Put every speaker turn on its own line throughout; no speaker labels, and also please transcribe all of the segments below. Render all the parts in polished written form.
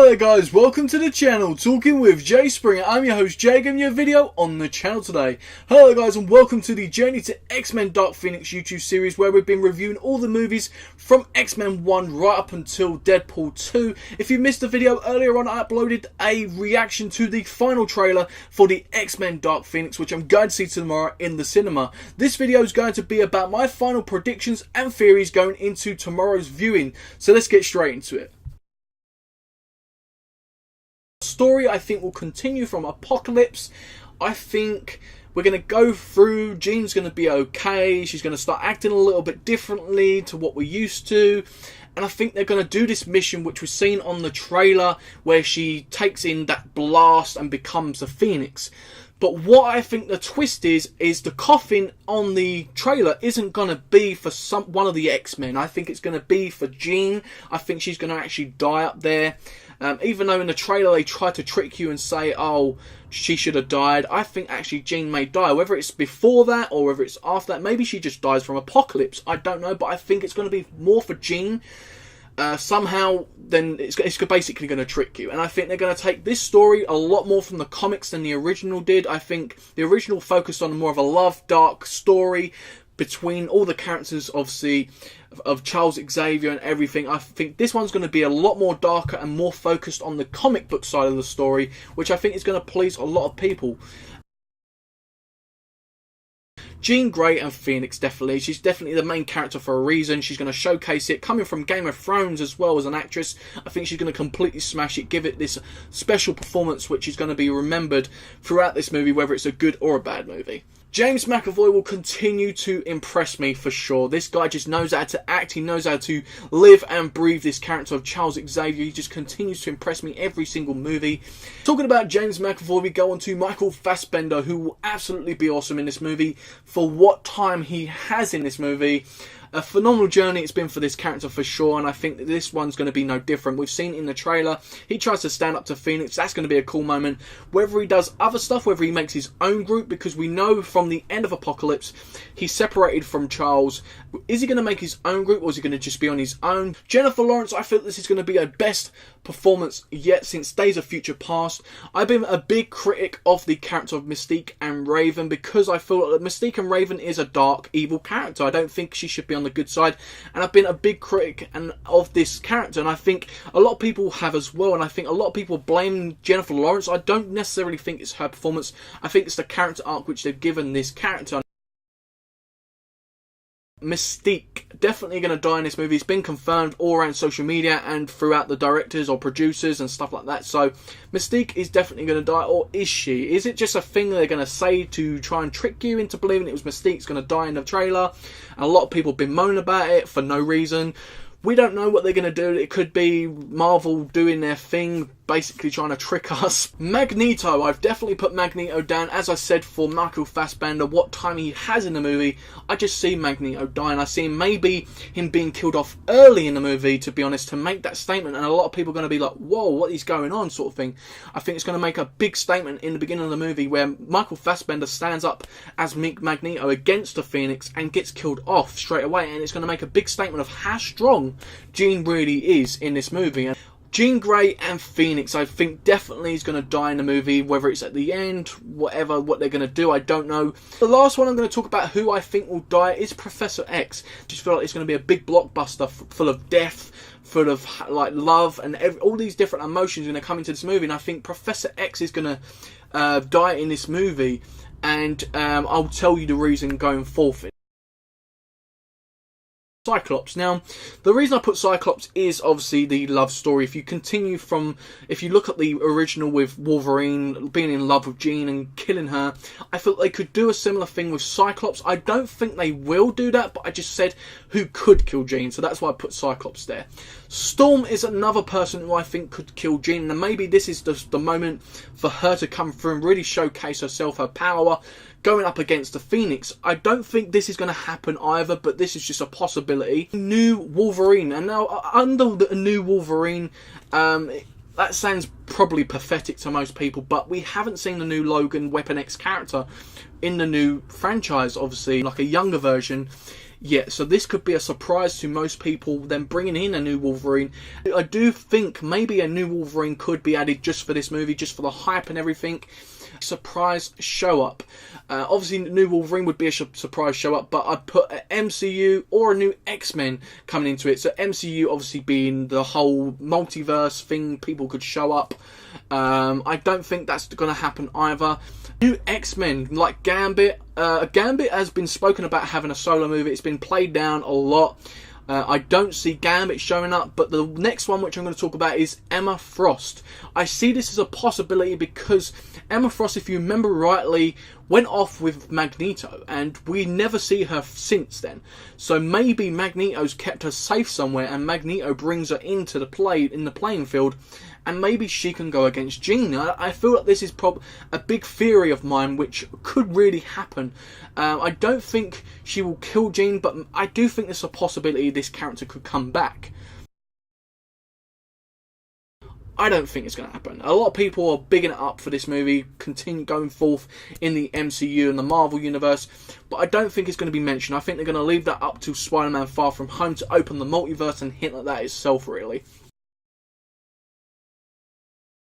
Hello guys, welcome to the channel, Talking with Jay Springer. I'm your host Jay, giving you a video on the channel today. Hello guys and welcome to the Journey to X-Men Dark Phoenix YouTube series, where we've been reviewing all the movies from X-Men 1 right up until Deadpool 2. If you missed the video earlier on, I uploaded a reaction to the final trailer for the X-Men Dark Phoenix, which I'm going to see tomorrow in the cinema. This video is going to be about my final predictions and theories going into tomorrow's viewing. So let's get straight into it. Story I think will continue from Apocalypse. I think we're going to go through, Jean's going to be okay, she's going to start acting a little bit differently to what we're used to, and I think they're going to do this mission which was seen on the trailer where she takes in that blast and becomes a Phoenix. But what I think the twist is the coffin on the trailer isn't going to be for one of the X-Men. I think it's going to be for Jean. I think she's going to actually die up there. Even though in the trailer they try to trick you and say, oh, she should have died, I think actually Jean may die. Whether it's before that or whether it's after that, maybe she just dies from Apocalypse. I don't know, but I think it's going to be more for Jean. Somehow, then it's basically going to trick you. And I think they're going to take this story a lot more from the comics than the original did. I think the original focused on more of a love, dark story between all the characters, obviously, of Charles Xavier and everything. I think this one's going to be a lot more darker and more focused on the comic book side of the story, which I think is going to please a lot of people. Jean Grey and Phoenix, definitely. She's definitely the main character for a reason. She's going to showcase it. Coming from Game of Thrones as well as an actress, I think she's going to completely smash it. Give it this special performance which is going to be remembered throughout this movie, whether it's a good or a bad movie. James McAvoy will continue to impress me for sure. This guy just knows how to act. He knows how to live and breathe this character of Charles Xavier. He just continues to impress me every single movie. Talking about James McAvoy, we go on to Michael Fassbender, who will absolutely be awesome in this movie for what time he has in this movie. A phenomenal journey it's been for this character for sure, and I think that this one's going to be no different. We've seen in the trailer, he tries to stand up to Phoenix. That's going to be a cool moment. Whether he does other stuff, whether he makes his own group, because we know from the end of Apocalypse, he's separated from Charles. Is he going to make his own group, or is he going to just be on his own? Jennifer Lawrence, I feel this is going to be her best performance yet since Days of Future Past. I've been a big critic of the character of Mystique and Raven because I feel that Mystique and Raven is a dark, evil character. I don't think she should be on the good side, and I've been a big critic of this character, and I think a lot of people have as well, and I think a lot of people blame Jennifer Lawrence. I don't necessarily think it's her performance. I think it's the character arc which they've given this character. Mystique definitely going to die in this movie. It's been confirmed all around social media and throughout the directors or producers and stuff like that. So Mystique is definitely going to die, or is she? Is it just a thing they're going to say to try and trick you into believing it was Mystique's going to die in the trailer? And a lot of people have been moaning about it for no reason. We don't know what they're going to do. It could be Marvel doing their thing, basically trying to trick us. Magneto, I've definitely put Magneto down. As I said for Michael Fassbender, what time he has in the movie, I just see Magneto dying. I see maybe him being killed off early in the movie, to be honest, to make that statement. And a lot of people are going to be like, whoa, what is going on, sort of thing. I think it's going to make a big statement in the beginning of the movie where Michael Fassbender stands up as Magneto against the Phoenix and gets killed off straight away. And it's going to make a big statement of how strong Jean really is in this movie. And Jean Grey and Phoenix, I think definitely is going to die in the movie, whether it's at the end, whatever, what they're going to do, I don't know. The last one I'm going to talk about who I think will die is Professor X. Just feel like it's going to be a big blockbuster full of death, full of like love, and all these different emotions are going to come into this movie, and I think Professor X is going to die in this movie, and I'll tell you the reason going forth. Cyclops. Now, the reason I put Cyclops is obviously the love story. If you look at the original with Wolverine being in love with Jean and killing her, I felt they could do a similar thing with Cyclops. I don't think they will do that, but I just said who could kill Jean, so that's why I put Cyclops there. Storm is another person who I think could kill Jean, and maybe this is the moment for her to come through and really showcase herself, her power, going up against the Phoenix. I don't think this is going to happen either, but this is just a possibility. New Wolverine, and now under the new Wolverine, that sounds probably pathetic to most people, but we haven't seen the new Logan Weapon X character in the new franchise, obviously, like a younger version. yet. So this could be a surprise to most people, them bringing in a new Wolverine. I do think maybe a new Wolverine could be added just for this movie, just for the hype and everything. Surprise show up. Obviously, new Wolverine would be a surprise show up, but I'd put an MCU or a new X-Men coming into it. So MCU obviously being the whole multiverse thing, people could show up. I don't think that's going to happen either. New X-Men like Gambit. Gambit has been spoken about having a solo movie. It's been played down a lot. I don't see Gambit showing up, but the next one which I'm going to talk about is Emma Frost. I see this as a possibility because Emma Frost, if you remember rightly, went off with Magneto, and we never see her since then. So maybe Magneto's kept her safe somewhere, and Magneto brings her into the playing field, and maybe she can go against Jean. I feel like this is a big theory of mine which could really happen. I don't think she will kill Jean, but I do think there's a possibility this character could come back. I don't think it's going to happen. A lot of people are bigging it up for this movie, continue going forth in the MCU and the Marvel Universe, but I don't think it's going to be mentioned. I think they're going to leave that up to Spider-Man Far From Home to open the multiverse and hint at that itself, really.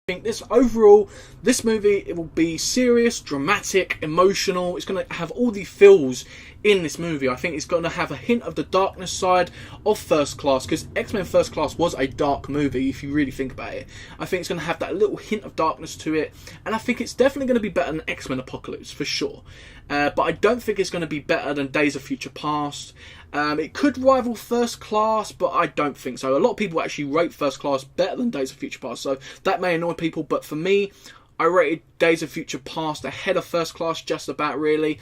I think this movie, it will be serious, dramatic, emotional. It's going to have all the feels in this movie. I think it's going to have a hint of the darkness side of First Class, because X-Men First Class was a dark movie if you really think about it. I think it's going to have that little hint of darkness to it, and I think it's definitely going to be better than X-Men Apocalypse for sure. But I don't think it's going to be better than Days of Future Past. It could rival First Class, but I don't think so. A lot of people actually rate First Class better than Days of Future Past, so that may annoy people, but for me, I rated Days of Future Past ahead of First Class just about, really,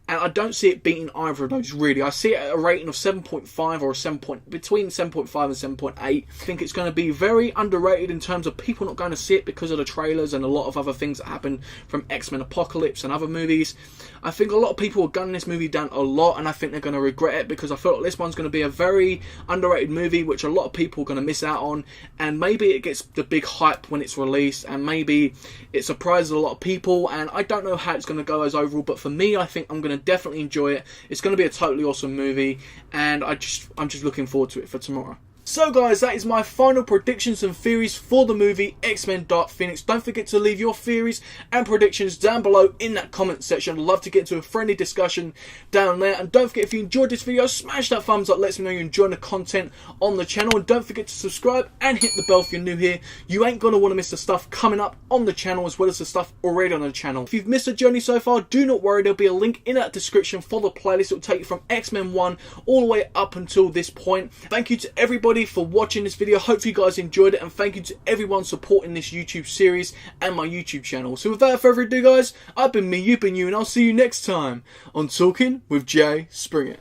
and I don't see it beating either of those, really. I see it at a rating of 7.5 or between 7.5 and 7.8. I think it's going to be very underrated in terms of people not going to see it because of the trailers and a lot of other things that happen from X-Men Apocalypse and other movies. I think a lot of people are gunning this movie down a lot, and I think they're going to regret it, because I feel like this one's going to be a very underrated movie which a lot of people are going to miss out on, and maybe it gets the big hype when it's released, and maybe it surprises a lot of people, and I don't know how it's going to go as overall, but for me, I think I'm going to definitely enjoy it. It's going to be a totally awesome movie, and I'm just looking forward to it for tomorrow. So guys, that is my final predictions and theories for the movie X-Men Dark Phoenix. Don't forget to leave your theories and predictions down below in that comment section. I'd love to get into a friendly discussion down there. And don't forget, if you enjoyed this video, smash that thumbs up. Lets me know you're enjoying the content on the channel. And don't forget to subscribe and hit the bell if you're new here. You ain't going to want to miss the stuff coming up on the channel, as well as the stuff already on the channel. If you've missed the journey so far, do not worry. There'll be a link in that description for the playlist. It'll take you from X-Men 1 all the way up until this point. Thank you to everybody for watching this video. Hope you guys enjoyed it, and thank you to everyone supporting this YouTube series and my YouTube channel. So without further ado guys, I've been me, you've been you, and I'll see you next time on Talking with Jay Springer.